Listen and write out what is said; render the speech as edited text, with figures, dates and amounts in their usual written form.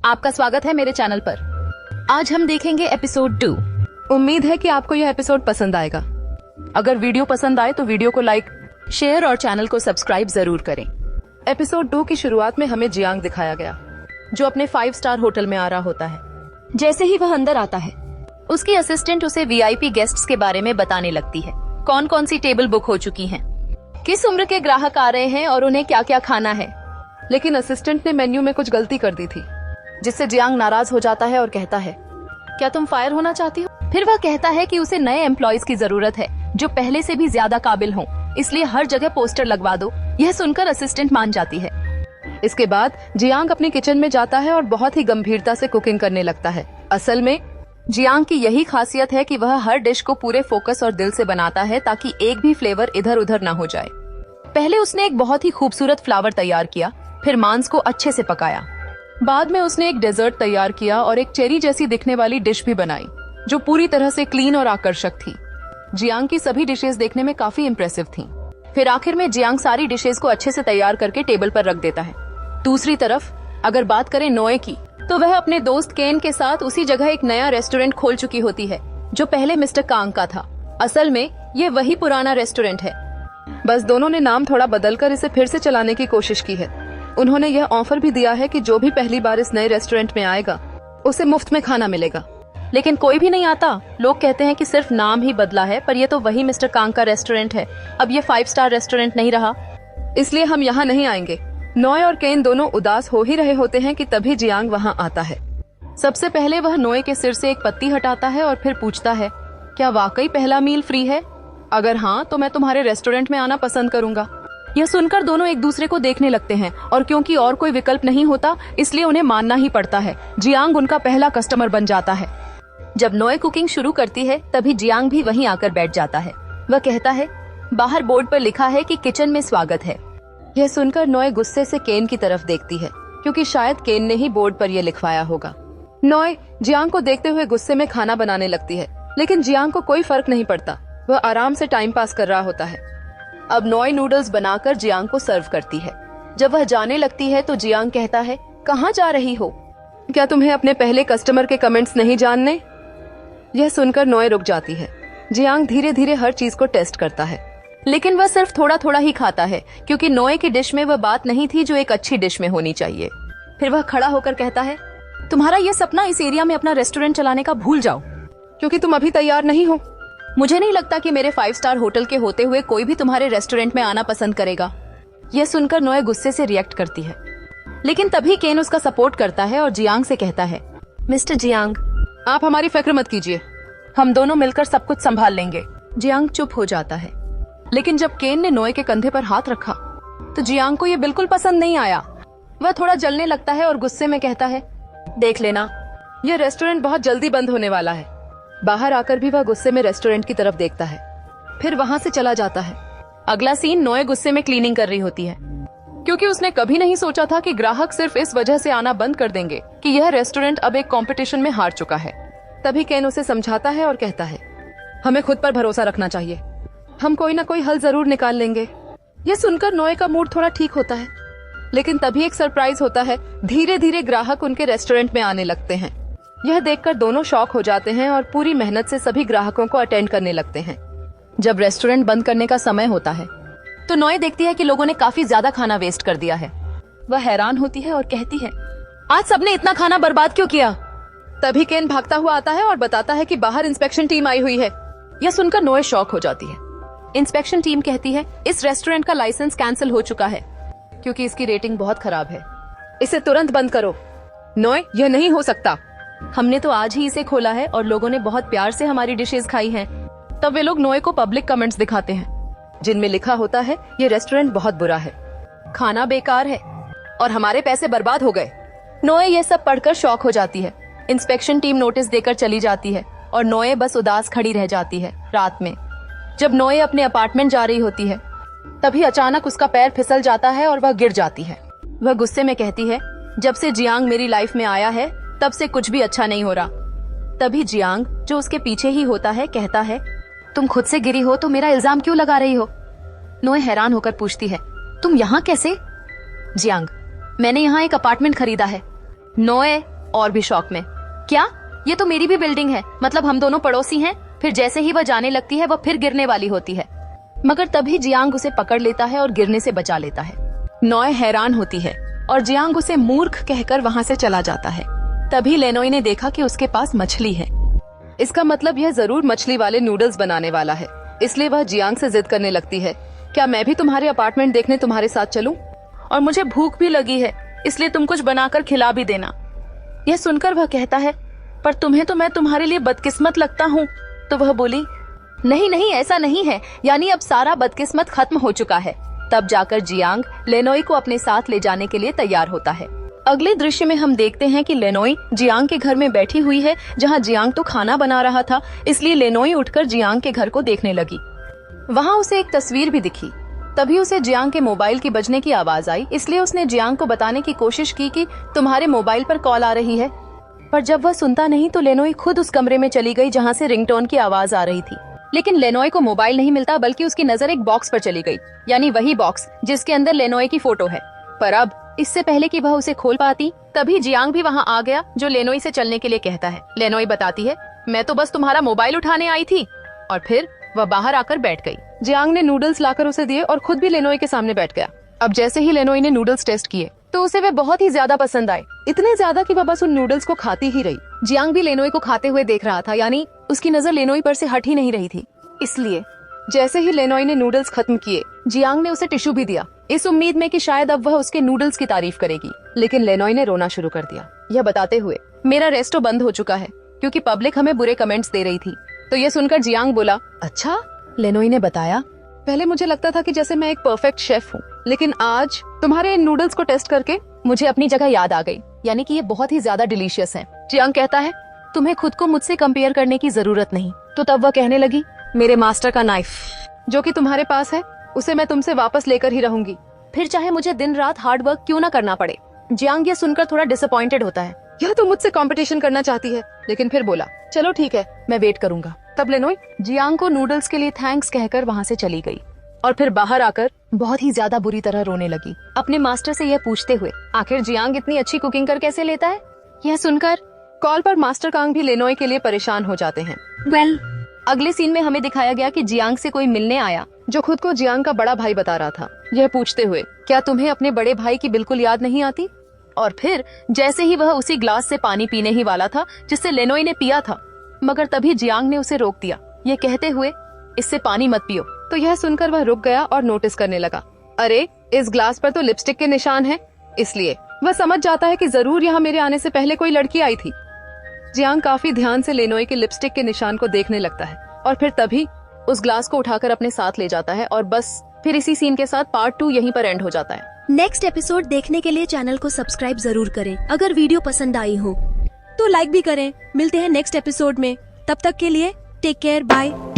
आपका स्वागत है मेरे चैनल पर। आज हम देखेंगे एपिसोड 2। उम्मीद है कि आपको यह एपिसोड पसंद आएगा। अगर वीडियो पसंद आए तो वीडियो को लाइक, शेयर और चैनल को सब्सक्राइब जरूर करें। एपिसोड 2 की शुरुआत में हमें जियांग दिखाया गया, जो अपने 5 स्टार होटल में आ रहा होता है। जैसे ही वह अंदर आता है, उसकी असिस्टेंट उसे वीआईपी गेस्ट्स के बारे में बताने लगती है। कौन कौन सी टेबल बुक हो चुकी हैं, किस उम्र के ग्राहक आ रहे हैं और उन्हें क्या क्या खाना है। लेकिन असिस्टेंट ने मेन्यू में कुछ गलती कर दी थी, जिससे जियांग नाराज हो जाता है और कहता है, क्या तुम फायर होना चाहती हो? फिर वह कहता है कि उसे नए एम्प्लॉयज की जरूरत है जो पहले से भी ज्यादा काबिल हों, इसलिए हर जगह पोस्टर लगवा दो। यह सुनकर असिस्टेंट मान जाती है। इसके बाद जियांग अपनी किचन में जाता है और बहुत ही गंभीरता से कुकिंग करने लगता है। असल में जियांग की यही खासियत है कि वह हर डिश को पूरे फोकस और दिल से बनाता है, ताकि एक भी फ्लेवर इधर उधर ना हो जाए। पहले उसने एक बहुत ही खूबसूरत फ्लावर तैयार किया, फिर मांस को अच्छे से पकाया। बाद में उसने एक डेजर्ट तैयार किया और एक चेरी जैसी दिखने वाली डिश भी बनाई, जो पूरी तरह से क्लीन और आकर्षक थी। जियांग की सभी डिशेस देखने में काफी इम्प्रेसिव थीं। फिर आखिर में जियांग सारी डिशेस को अच्छे से तैयार करके टेबल पर रख देता है। दूसरी तरफ अगर बात करें नोए की, तो वह अपने दोस्त केन के साथ उसी जगह एक नया रेस्टोरेंट खोल चुकी होती है, जो पहले मिस्टर कांग का था। असल में ये वही पुराना रेस्टोरेंट है, बस दोनों ने नाम थोड़ा बदलकर इसे फिर से चलाने की कोशिश की है। उन्होंने यह ऑफर भी दिया है कि जो भी पहली बार इस नए रेस्टोरेंट में आएगा, उसे मुफ्त में खाना मिलेगा। लेकिन कोई भी नहीं आता। लोग कहते हैं कि सिर्फ नाम ही बदला है, पर यह तो वही मिस्टर कांग का रेस्टोरेंट है। अब ये 5 स्टार रेस्टोरेंट नहीं रहा, इसलिए हम यहाँ नहीं आएंगे। नोए और केन दोनों उदास हो ही रहे होते हैं कि तभी जियांग वहाँ आता है। सबसे पहले वह नोए के सिर से एक पत्ती हटाता है और फिर पूछता है, क्या वाकई पहला मील फ्री है? अगर हाँ, तो मैं तुम्हारे रेस्टोरेंट में आना पसंद करूंगा। यह सुनकर दोनों एक दूसरे को देखने लगते हैं, और क्योंकि और कोई विकल्प नहीं होता, इसलिए उन्हें मानना ही पड़ता है। जियांग उनका पहला कस्टमर बन जाता है। जब नोए कुकिंग शुरू करती है, तभी जियांग भी वहीं आकर बैठ जाता है। वह कहता है, बाहर बोर्ड पर लिखा है कि किचन में स्वागत है। यह सुनकर नोए गुस्से से केन की तरफ देखती है, क्योंकि शायद केन ने ही बोर्ड पर यह लिखवाया होगा। नोए जियांग को देखते हुए गुस्से में खाना बनाने लगती है, लेकिन जियांग को कोई फर्क नहीं पड़ता। वह आराम से टाइम पास कर रहा होता है। अब नोए नूडल्स बनाकर जियांग को सर्व करती है। जब वह जाने लगती है तो जियांग कहता है, कहाँ जा रही हो? क्या तुम्हें अपने पहले कस्टमर के कमेंट्स नहीं जानने? यह सुनकर नोए रुक जाती है। जियांग धीरे धीरे हर चीज को टेस्ट करता है, लेकिन वह सिर्फ थोड़ा थोड़ा ही खाता है, क्योंकि नोए की डिश में वह बात नहीं थी जो एक अच्छी डिश में होनी चाहिए। फिर वह खड़ा होकर कहता है, तुम्हारा यह सपना इस एरिया में अपना रेस्टोरेंट चलाने का भूल जाओ, क्योंकि तुम अभी तैयार नहीं हो। मुझे नहीं लगता कि मेरे 5 स्टार होटल के होते हुए कोई भी तुम्हारे रेस्टोरेंट में आना पसंद करेगा। यह सुनकर नोए गुस्से से रिएक्ट करती है, लेकिन तभी केन उसका सपोर्ट करता है और जियांग से कहता है, मिस्टर जियांग, आप हमारी फिक्र मत कीजिए, हम दोनों मिलकर सब कुछ संभाल लेंगे। जियांग चुप हो जाता है, लेकिन जब केन ने नोए के कंधे पर हाथ रखा तो जियांग को यह बिल्कुल पसंद नहीं आया। वह थोड़ा जलने लगता है और गुस्से में कहता है, देख लेना, यह रेस्टोरेंट बहुत जल्दी बंद होने वाला है। बाहर आकर भी वह गुस्से में रेस्टोरेंट की तरफ देखता है, फिर वहाँ से चला जाता है। अगला सीन, नोए गुस्से में क्लीनिंग कर रही होती है, क्योंकि उसने कभी नहीं सोचा था कि ग्राहक सिर्फ इस वजह से आना बंद कर देंगे कि यह रेस्टोरेंट अब एक कंपटीशन में हार चुका है। तभी केन उसे समझाता है और कहता है, हमें खुद पर भरोसा रखना चाहिए, हम कोई ना कोई हल जरूर निकाल लेंगे। यह सुनकर नोए का मूड थोड़ा ठीक होता है, लेकिन तभी एक सरप्राइज होता है। धीरे धीरे ग्राहक उनके रेस्टोरेंट में आने लगते हैं। यह देखकर दोनों शॉक हो जाते हैं और पूरी मेहनत से सभी ग्राहकों को अटेंड करने लगते हैं। जब रेस्टोरेंट बंद करने का समय होता है, तो नोए देखती है कि लोगों ने काफी ज्यादा खाना वेस्ट कर दिया है। वह हैरान होती है और कहती है, आज सबने इतना खाना बर्बाद क्यों किया? तभी केन भागता हुआ आता है और बताता है कि बाहर इंस्पेक्शन टीम आई हुई है। यह सुनकर नोए शॉक हो जाती है। इंस्पेक्शन टीम कहती है, इस रेस्टोरेंट का लाइसेंस कैंसिल हो चुका है, क्योंकि इसकी रेटिंग बहुत खराब है। इसे तुरंत बंद करो। नोए, यह नहीं हो सकता। हमने तो आज ही इसे खोला है और लोगों ने बहुत प्यार से हमारी डिशेस खाई हैं। तब वे लोग नोए को पब्लिक कमेंट्स दिखाते हैं, जिनमें लिखा होता है, ये रेस्टोरेंट बहुत बुरा है, खाना बेकार है और हमारे पैसे बर्बाद हो गए। नोए यह सब पढ़कर शॉक हो जाती है। इंस्पेक्शन टीम नोटिस देकर चली जाती है और नोए बस उदास खड़ी रह जाती है। रात में जब नोए अपने अपार्टमेंट जा रही होती है, तभी अचानक उसका पैर फिसल जाता है और वह गिर जाती है। वह गुस्से में कहती है, जब से जियांग मेरी लाइफ में आया है, तब से कुछ भी अच्छा नहीं हो रहा। तभी जियांग, जो उसके पीछे ही होता है, कहता है, तुम खुद से गिरी हो तो मेरा इल्जाम क्यों लगा रही हो? नोए हैरान होकर पूछती है, तुम यहाँ कैसे? जियांग, मैंने यहाँ एक अपार्टमेंट खरीदा है। नोए, और भी शौक में। क्या? ये तो मेरी भी बिल्डिंग है, मतलब हम दोनों पड़ोसी हैं। फिर जैसे ही वह जाने लगती है वह फिर गिरने वाली होती है, मगर तभी जियांग उसे पकड़ लेता है और गिरने से बचा लेता है। नॉय हैरान होती है और जियांग उसे मूर्ख कहकर वहाँ से चला जाता है। तभी लेनोई ने देखा कि उसके पास मछली है। इसका मतलब यह जरूर मछली वाले नूडल्स बनाने वाला है, इसलिए वह जियांग से जिद करने लगती है, क्या मैं भी तुम्हारे अपार्टमेंट देखने तुम्हारे साथ चलूं? और मुझे भूख भी लगी है, इसलिए तुम कुछ बनाकर खिला भी देना। यह सुनकर वह कहता है, पर तुम्हें तो मैं तुम्हारे लिए बदकिस्मत लगता हूँ। तो वह बोली, नहीं नहीं, ऐसा नहीं है, यानी अब सारा बदकिस्मत खत्म हो चुका है। तब जाकर जियांग लेनोई को अपने साथ ले जाने के लिए तैयार होता है। अगले दृश्य में हम देखते हैं कि लेनोई जियांग के घर में बैठी हुई है, जहां जियांग तो खाना बना रहा था, इसलिए लेनोई उठकर जियांग के घर को देखने लगी। वहां उसे एक तस्वीर भी दिखी। तभी उसे जियांग के मोबाइल की बजने की आवाज आई, इसलिए उसने जियांग को बताने की कोशिश की कि तुम्हारे मोबाइल पर कॉल आ रही है। पर जब वह सुनता नहीं तो लेनोई खुद उस कमरे में चली गई जहाँ से रिंगटोन की आवाज आ रही थी। लेकिन लेनोई को मोबाइल नहीं मिलता, बल्कि उसकी नजर एक बॉक्स पर चली गई, यानी वही बॉक्स जिसके अंदर लेनोई की फोटो है। पर अब इससे पहले कि वह उसे खोल पाती, तभी जियांग भी वहाँ आ गया, जो लेनोई से चलने के लिए कहता है। लेनोई बताती है, मैं तो बस तुम्हारा मोबाइल उठाने आई थी, और फिर वह बाहर आकर बैठ गई। जियांग ने नूडल्स लाकर उसे दिए और खुद भी लेनोई के सामने बैठ गया। अब जैसे ही लेनोई ने नूडल्स टेस्ट किए तो उसे वे बहुत ही ज्यादा पसंद आए, इतने ज्यादा कि वह बस उन नूडल्स को खाती ही रही। जियांग भी लेनोई को खाते हुए देख रहा था, यानी उसकी नजर लेनोई पर से हट ही नहीं रही थी। इसलिए जैसे ही लेनोई ने नूडल्स खत्म किए, जियांग ने उसे टिश्यू भी दिया, इस उम्मीद में कि शायद अब वह उसके नूडल्स की तारीफ करेगी। लेकिन लेनोई ने रोना शुरू कर दिया, यह बताते हुए, मेरा रेस्टो बंद हो चुका है क्योंकि पब्लिक हमें बुरे कमेंट्स दे रही थी। तो यह सुनकर जियांग बोला, अच्छा? लेनोई ने बताया, पहले मुझे लगता था कि जैसे मैं एक परफेक्ट शेफ हूँ, लेकिन आज तुम्हारे इन नूडल्स को टेस्ट करके मुझे अपनी जगह याद आ गई, यानी कि ये बहुत ही ज्यादा डिलीशियस है। जियांग कहता है, तुम्हें खुद को मुझसे कंपेयर करने की जरूरत नहीं। तो तब वह कहने लगी, मेरे मास्टर का नाइफ जो कि तुम्हारे पास है, उसे मैं तुमसे वापस लेकर ही रहूंगी, फिर चाहे मुझे दिन रात हार्ड वर्क क्यों ना करना पड़े। जियांग ये सुनकर थोड़ा डिसअपॉइंटेड होता है, यह तो मुझसे कंपटीशन करना चाहती है, लेकिन फिर बोला, चलो ठीक है, मैं वेट करूंगा। तब लेनोई जियांग को नूडल्स के लिए थैंक्स कहकर वहाँ से चली गई और फिर बाहर आकर बहुत ही ज्यादा बुरी तरह रोने लगी, अपने मास्टर से यह पूछते हुए, आखिर जियांग इतनी अच्छी कुकिंग कर कैसे लेता है। यह सुनकर कॉल पर मास्टर कांग भी लेनोई के लिए परेशान हो जाते हैं। अगले सीन में हमें दिखाया गया कि जियांग से कोई मिलने आया, जो खुद को जियांग का बड़ा भाई बता रहा था, यह पूछते हुए, क्या तुम्हें अपने बड़े भाई की बिल्कुल याद नहीं आती? और फिर जैसे ही वह उसी ग्लास से पानी पीने ही वाला था जिससे लेनोई ने पिया था, मगर तभी जियांग ने उसे रोक दिया, ये कहते हुए, इससे पानी मत पियो। तो यह सुनकर वह रुक गया और नोटिस करने लगा, अरे इस ग्लास पर तो लिपस्टिक के निशान हैं, इसलिए वह समझ जाता है कि जरूर यहाँ मेरे आने से पहले कोई लड़की आई थी। जियांग काफी ध्यान से लेनोई के लिपस्टिक के निशान को देखने लगता है और फिर तभी उस ग्लास को उठाकर अपने साथ ले जाता है और बस फिर इसी सीन के साथ पार्ट 2 यहीं पर एंड हो जाता है। नेक्स्ट एपिसोड देखने के लिए चैनल को सब्सक्राइब जरूर करें। अगर वीडियो पसंद आई हो तो लाइक भी करें। मिलते हैं नेक्स्ट एपिसोड में, तब तक के लिए टेक केयर, बाय।